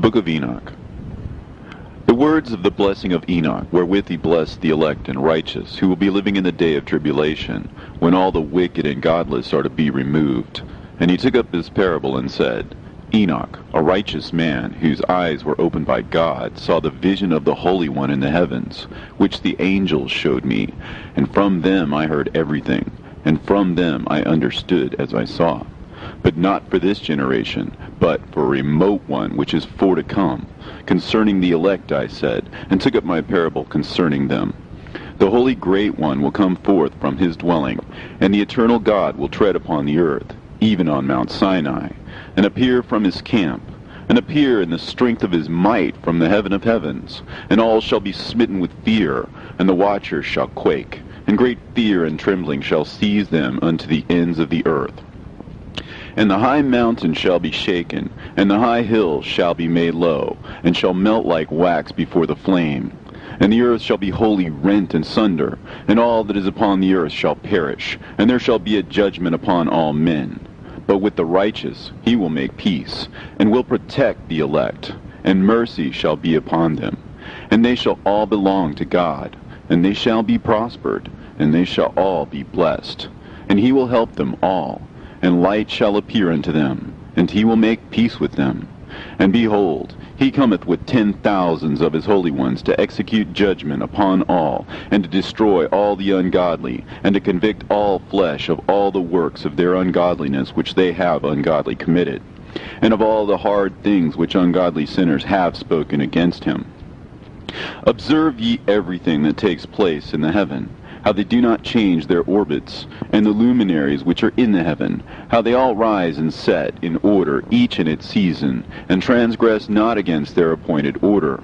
Book of Enoch. The words of the blessing of Enoch, wherewith he blessed the elect and righteous, who will be living in the day of tribulation, when all the wicked and godless are to be removed. And he took up this parable and said, Enoch, a righteous man, whose eyes were opened by God, saw the vision of the Holy One in the heavens, which the angels showed me, and from them I heard everything, and from them I understood as I saw. But not for this generation, but for a remote one which is for to come. Concerning the elect I said, and took up my parable concerning them. The Holy Great One will come forth from his dwelling, and the eternal God will tread upon the earth, even on Mount Sinai, and appear from his camp, and appear in the strength of his might from the heaven of heavens. And all shall be smitten with fear, and the watchers shall quake, and great fear and trembling shall seize them unto the ends of the earth. And the high mountain shall be shaken, and the high hills shall be made low, and shall melt like wax before the flame. And the earth shall be wholly rent in sunder, and all that is upon the earth shall perish, and there shall be a judgment upon all men. But with the righteous he will make peace, and will protect the elect, and mercy shall be upon them. And they shall all belong to God, and they shall be prospered, and they shall all be blessed. And he will help them all. And light shall appear unto them, and he will make peace with them. And behold, he cometh with 10,000s of his holy ones to execute judgment upon all, and to destroy all the ungodly, and to convict all flesh of all the works of their ungodliness which they have ungodly committed, and of all the hard things which ungodly sinners have spoken against him. Observe ye everything that takes place in the heaven, how they do not change their orbits, and the luminaries which are in the heaven, how they all rise and set in order, each in its season, and transgress not against their appointed order.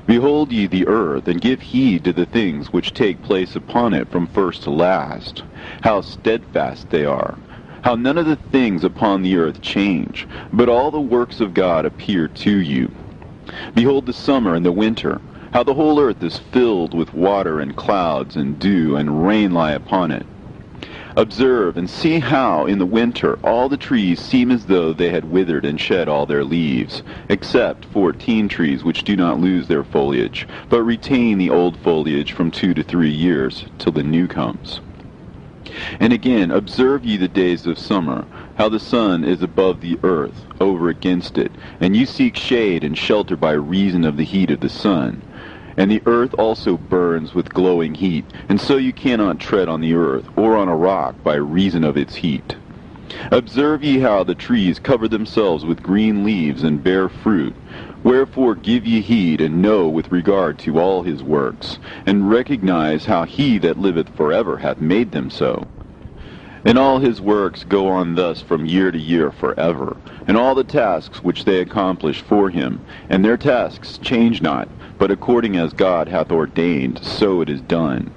Behold ye the earth, and give heed to the things which take place upon it from first to last, how steadfast they are, how none of the things upon the earth change, but all the works of God appear to you. Behold the summer and the winter, how the whole earth is filled with water and clouds and dew, and rain lie upon it. Observe and see how in the winter all the trees seem as though they had withered and shed all their leaves, except 14 trees which do not lose their foliage, but retain the old foliage from 2 to 3 years, till the new comes. And again, observe ye the days of summer, how the sun is above the earth, over against it, and you seek shade and shelter by reason of the heat of the sun. And the earth also burns with glowing heat, and so you cannot tread on the earth, or on a rock, by reason of its heat. Observe ye how the trees cover themselves with green leaves and bear fruit. Wherefore give ye heed, and know with regard to all his works, and recognize how he that liveth forever hath made them so. And all his works go on thus from year to year forever, and all the tasks which they accomplish for him, and their tasks change not, but according as God hath ordained, so it is done.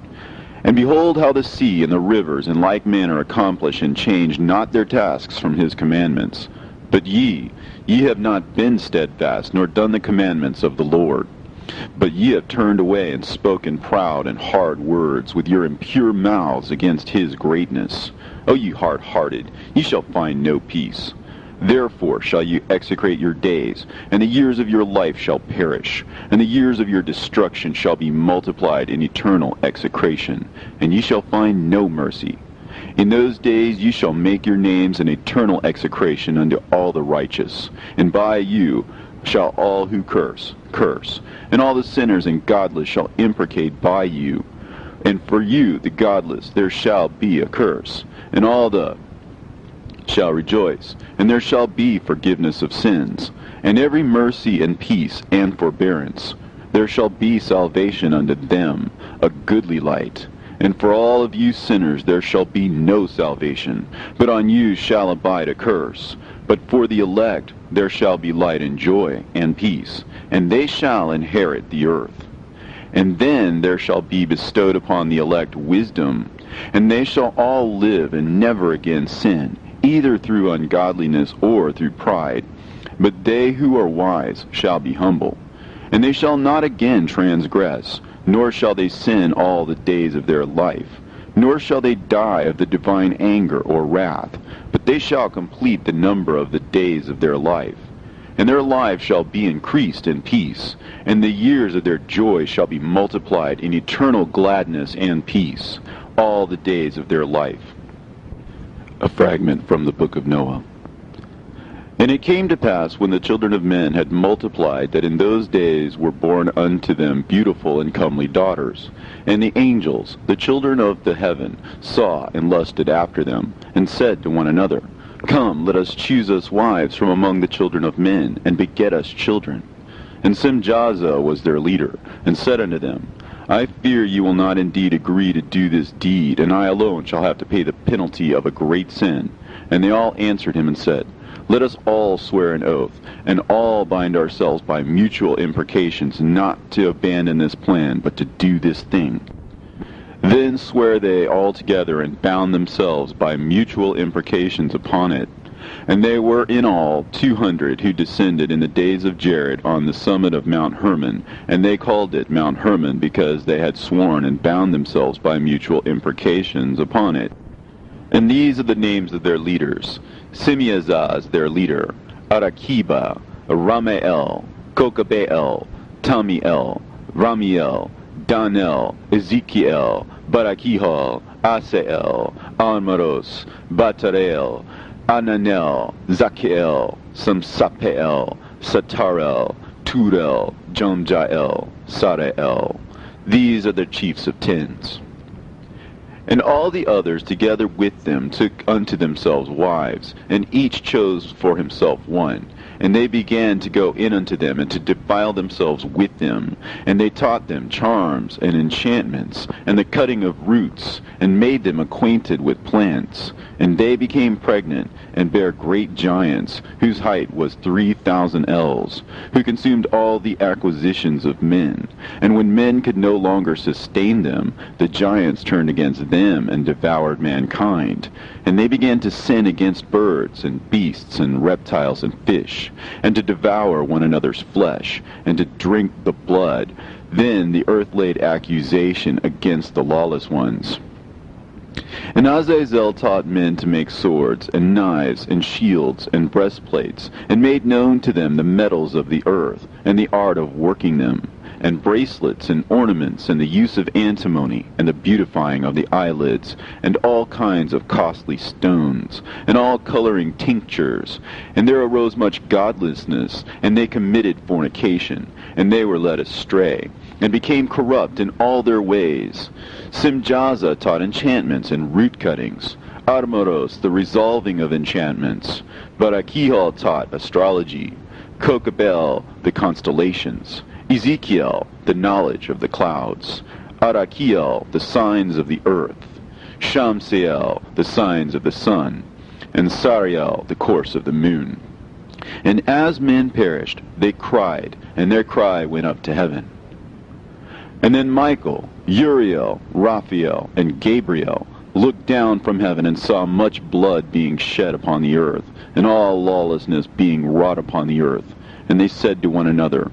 And behold how the sea and the rivers in like manner accomplish and change not their tasks from his commandments. But ye have not been steadfast, nor done the commandments of the Lord. But ye have turned away and spoken proud and hard words with your impure mouths against his greatness. O ye hard-hearted, ye shall find no peace. Therefore shall you execrate your days, and the years of your life shall perish, and the years of your destruction shall be multiplied in eternal execration, and ye shall find no mercy. In those days ye shall make your names an eternal execration unto all the righteous, and by you shall all who curse, and all the sinners and godless shall imprecate by you. And for you, the godless, there shall be a curse, and all the shall rejoice, and there shall be forgiveness of sins, and every mercy and peace and forbearance. There shall be salvation unto them, a goodly light. And for all of you sinners there shall be no salvation, but on you shall abide a curse. But for the elect there shall be light and joy and peace, and they shall inherit the earth. And then there shall be bestowed upon the elect wisdom, and they shall all live and never again sin, either through ungodliness or through pride. But they who are wise shall be humble, and they shall not again transgress, nor shall they sin all the days of their life, nor shall they die of the divine anger or wrath, but they shall complete the number of the days of their life. and their lives shall be increased in peace, and the years of their joy shall be multiplied in eternal gladness and peace, all the days of their life. A fragment from the book of Noah. And it came to pass, when the children of men had multiplied, that in those days were born unto them beautiful and comely daughters. And the angels, the children of the heaven, saw and lusted after them, and said to one another, Come, let us choose us wives from among the children of men, and beget us children. And Simjaza was their leader, and said unto them, I fear you will not indeed agree to do this deed, and I alone shall have to pay the penalty of a great sin. And they all answered him and said, Let us all swear an oath, and all bind ourselves by mutual imprecations, not to abandon this plan, but to do this thing. Then swear they all together, and bound themselves by mutual imprecations upon it. And they were in all 200 who descended in the days of Jared on the summit of Mount Hermon, and they called it Mount Hermon because they had sworn and bound themselves by mutual imprecations upon it. And these are the names of their leaders: Simeazaz their leader, Arakiba, Ramael, Kokabeel, Tamiel, Ramiel, Danel, Ezekiel, Barakihal, Asael, Almaros, Batarel, Ananel, Zakiel, Samsapeel, Satarel, Turel, Jomjael, Sarael. These are the chiefs of tens. And all the others together with them took unto themselves wives, and each chose for himself one. And they began to go in unto them, and to defile themselves with them. And they taught them charms and enchantments, and the cutting of roots, and made them acquainted with plants. And they became pregnant, and bare great giants, whose height was 3,000 ells, who consumed all the acquisitions of men. And when men could no longer sustain them, the giants turned against them, and devoured mankind. And they began to sin against birds, and beasts, and reptiles, and fish, and to devour one another's flesh, and to drink the blood. Then the earth laid accusation against the lawless ones. And Azazel taught men to make swords, and knives, and shields, and breastplates, and made known to them the metals of the earth, and the art of working them, and bracelets, and ornaments, and the use of antimony, and the beautifying of the eyelids, and all kinds of costly stones, and all coloring tinctures. And there arose much godlessness, and they committed fornication, and they were led astray, and became corrupt in all their ways. Simjaza taught enchantments and root cuttings, Armoros the resolving of enchantments, Barakihal taught astrology, Kokabel the constellations, Ezekiel the knowledge of the clouds, Arakiel the signs of the earth, Shamseel the signs of the sun, and Sariel the course of the moon. And as men perished, they cried, and their cry went up to heaven. And then Michael, Uriel, Raphael, and Gabriel looked down from heaven and saw much blood being shed upon the earth, and all lawlessness being wrought upon the earth. And they said to one another,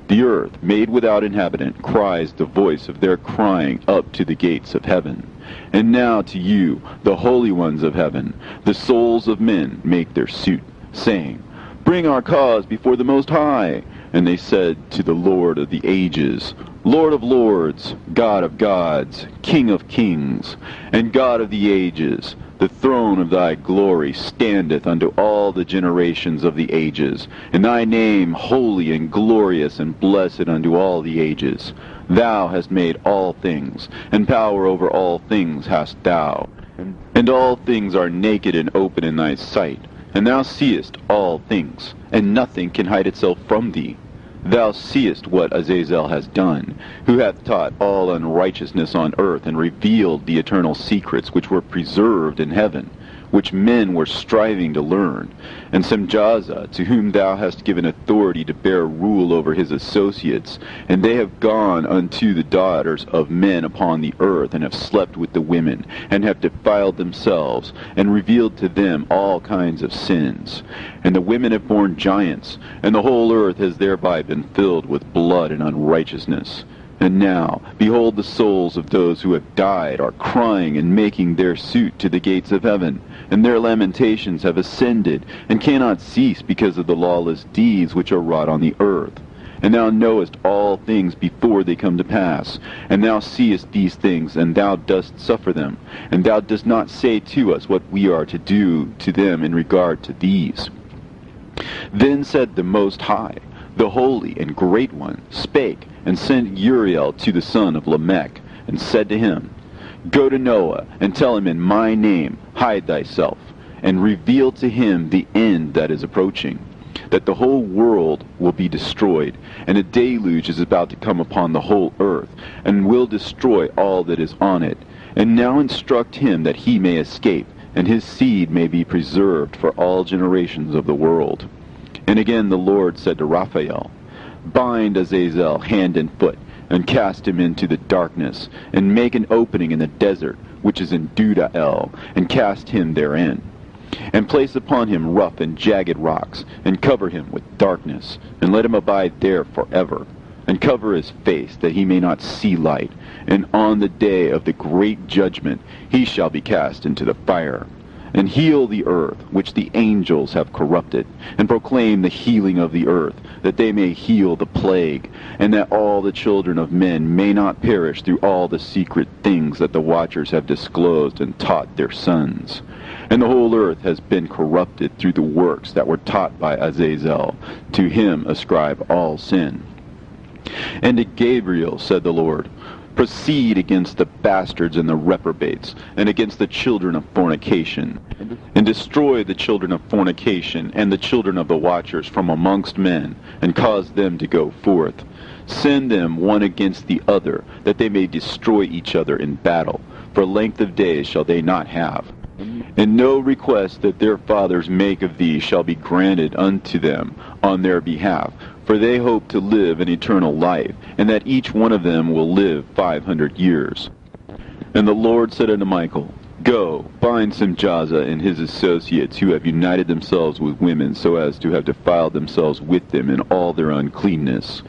The earth, made without inhabitant, cries the voice of their crying up to the gates of heaven. And now to you, the holy ones of heaven, the souls of men make their suit, saying, Bring our cause before the Most High. And they said to the Lord of the ages, Lord of lords, God of gods, King of kings, and God of the ages, the throne of thy glory standeth unto all the generations of the ages, and thy name holy and glorious and blessed unto all the ages. Thou hast made all things, and power over all things hast thou, and all things are naked and open in thy sight, and thou seest all things, and nothing can hide itself from thee. Thou seest what Azazel has done, who hath taught all unrighteousness on earth, and revealed the eternal secrets which were preserved in heaven, which men were striving to learn. And Simjaza, to whom thou hast given authority to bear rule over his associates, and they have gone unto the daughters of men upon the earth, and have slept with the women, and have defiled themselves, and revealed to them all kinds of sins. And the women have borne giants, and the whole earth has thereby been filled with blood and unrighteousness. And now, behold, the souls of those who have died are crying and making their suit to the gates of heaven, and their lamentations have ascended, and cannot cease because of the lawless deeds which are wrought on the earth. And thou knowest all things before they come to pass, and thou seest these things, and thou dost suffer them, and thou dost not say to us what we are to do to them in regard to these. Then said the Most High, the Holy and Great One, spake, and sent Uriel to the son of Lamech, and said to him, Go to Noah, and tell him in my name, hide thyself, and reveal to him the end that is approaching, that the whole world will be destroyed, and a deluge is about to come upon the whole earth, and will destroy all that is on it. And now instruct him that he may escape, and his seed may be preserved for all generations of the world. And again the Lord said to Raphael, Bind Azazel hand and foot, and cast him into the darkness, and make an opening in the desert, which is in Dudael, and cast him therein. And place upon him rough and jagged rocks, and cover him with darkness, and let him abide there forever. And cover his face, that he may not see light. And on the day of the great judgment he shall be cast into the fire. And heal the earth, which the angels have corrupted, and proclaim the healing of the earth, that they may heal the plague, and that all the children of men may not perish through all the secret things that the watchers have disclosed and taught their sons. And the whole earth has been corrupted through the works that were taught by Azazel. To him ascribe all sin. And to Gabriel said the Lord, Proceed against the bastards and the reprobates, and against the children of fornication, and destroy the children of fornication and the children of the watchers from amongst men, and cause them to go forth. Send them one against the other, that they may destroy each other in battle. For length of days shall they not have. And no request that their fathers make of thee shall be granted unto them on their behalf, for they hope to live an eternal life, and that each one of them will live 500 years. And the Lord said unto Michael, Go, bind Simjaza and his associates, who have united themselves with women, so as to have defiled themselves with them in all their uncleanness.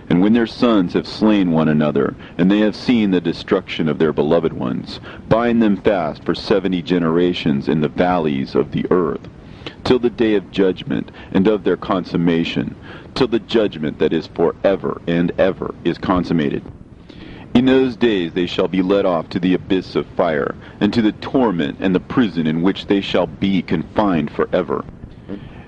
And when their sons have slain one another, and they have seen the destruction of their beloved ones, bind them fast for 70 generations in the valleys of the earth, till the day of judgment and of their consummation, till the judgment that is forever and ever is consummated. In those days they shall be led off to the abyss of fire, and to the torment and the prison in which they shall be confined forever.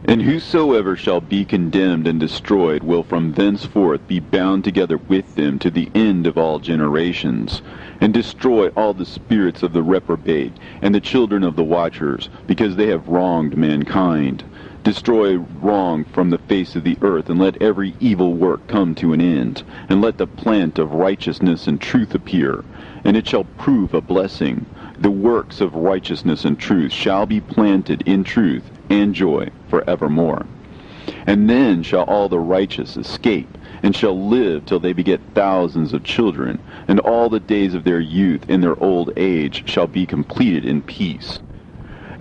And whosoever shall be condemned and destroyed will from thenceforth be bound together with them to the end of all generations, and destroy all the spirits of the reprobate and the children of the watchers, because they have wronged mankind. Destroy wrong from the face of the earth, and let every evil work come to an end, and let the plant of righteousness and truth appear, and it shall prove a blessing. The works of righteousness and truth shall be planted in truth and joy forevermore. And then shall all the righteous escape, and shall live till they beget thousands of children, and all the days of their youth and their old age shall be completed in peace.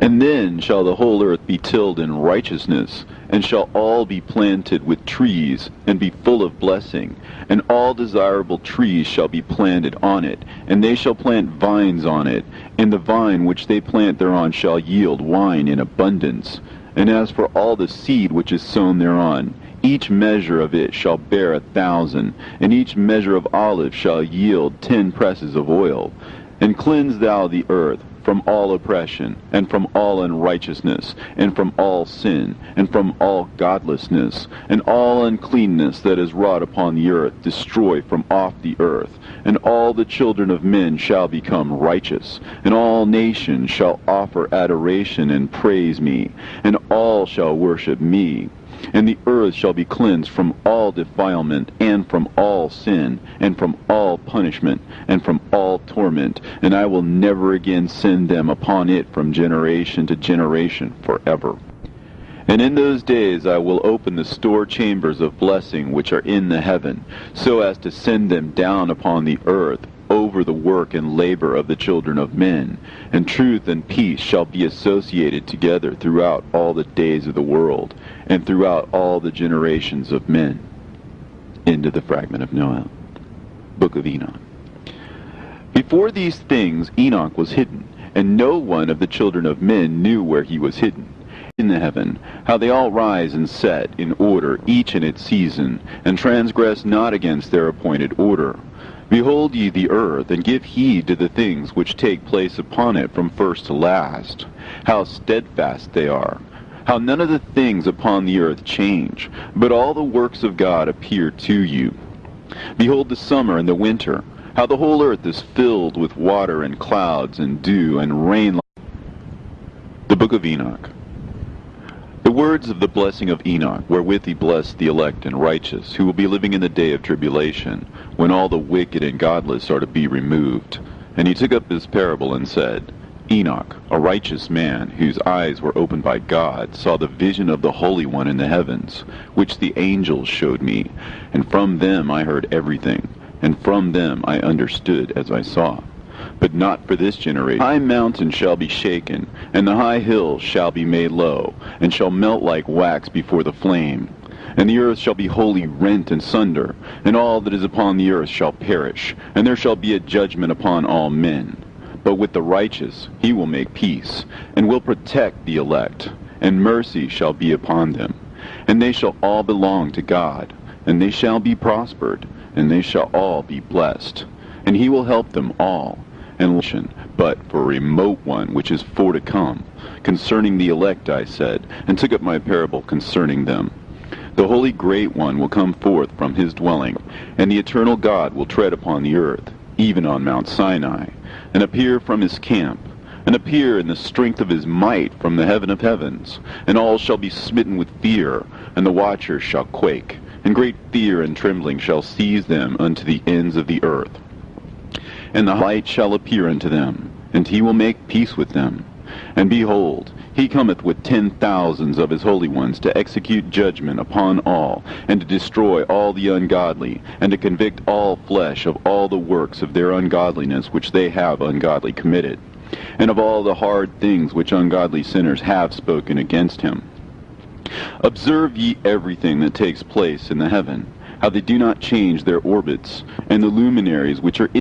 And then shall the whole earth be tilled in righteousness, and shall all be planted with trees, and be full of blessing, and all desirable trees shall be planted on it, and they shall plant vines on it, and the vine which they plant thereon shall yield wine in abundance. And as for all the seed which is sown thereon, each measure of it shall bear 1,000, and each measure of olive shall yield 10 presses of oil. And cleanse thou the earth from all oppression, and from all unrighteousness, and from all sin, and from all godlessness, and all uncleanness that is wrought upon the earth destroy from off the earth. And all the children of men shall become righteous, and all nations shall offer adoration and praise me, and all shall worship me. And the earth shall be cleansed from all defilement, and from all sin, and from all punishment, and from all torment, and I will never again send them upon it from generation to generation forever. And in those days I will open the store chambers of blessing which are in the heaven, so as to send them down upon the earth, over the work and labor of the children of men, and truth and peace shall be associated together throughout all the days of the world, and throughout all the generations of men. Into the fragment of Noah. Book of Enoch. Before these things Enoch was hidden, and no one of the children of men knew where he was hidden. In the heaven, how they all rise and set in order, each in its season, and transgress not against their appointed order. Behold ye the earth, and give heed to the things which take place upon it from first to last, how steadfast they are, how none of the things upon the earth change, but all the works of God appear to you. Behold the summer and the winter, how the whole earth is filled with water and clouds and dew and rain. The Book of Enoch. The words of the blessing of Enoch, wherewith he blessed the elect and righteous, who will be living in the day of tribulation, when all the wicked and godless are to be removed. And he took up this parable and said, Enoch, a righteous man, whose eyes were opened by God, saw the vision of the Holy One in the heavens, which the angels showed me, and from them I heard everything, and from them I understood as I saw. But not for this generation. High mountain shall be shaken, and the high hills shall be made low, and shall melt like wax before the flame. And the earth shall be wholly rent and sunder, and all that is upon the earth shall perish, and there shall be a judgment upon all men. But with the righteous he will make peace, and will protect the elect, and mercy shall be upon them. And they shall all belong to God, and they shall be prospered, and they shall all be blessed. And he will help them all, but for a remote one which is for to come. Concerning the elect I said, and took up my parable concerning them. The Holy Great One will come forth from his dwelling, and the eternal God will tread upon the earth, even on Mount Sinai, and appear from his camp, and appear in the strength of his might from the heaven of heavens. And all shall be smitten with fear, and the watchers shall quake, and great fear and trembling shall seize them unto the ends of the earth. And the light shall appear unto them, and he will make peace with them. And behold, he cometh with 10,000s of his holy ones to execute judgment upon all, and to destroy all the ungodly, and to convict all flesh of all the works of their ungodliness which they have ungodly committed, and of all the hard things which ungodly sinners have spoken against him. Observe ye everything that takes place in the heaven, how they do not change their orbits, and the luminaries which are in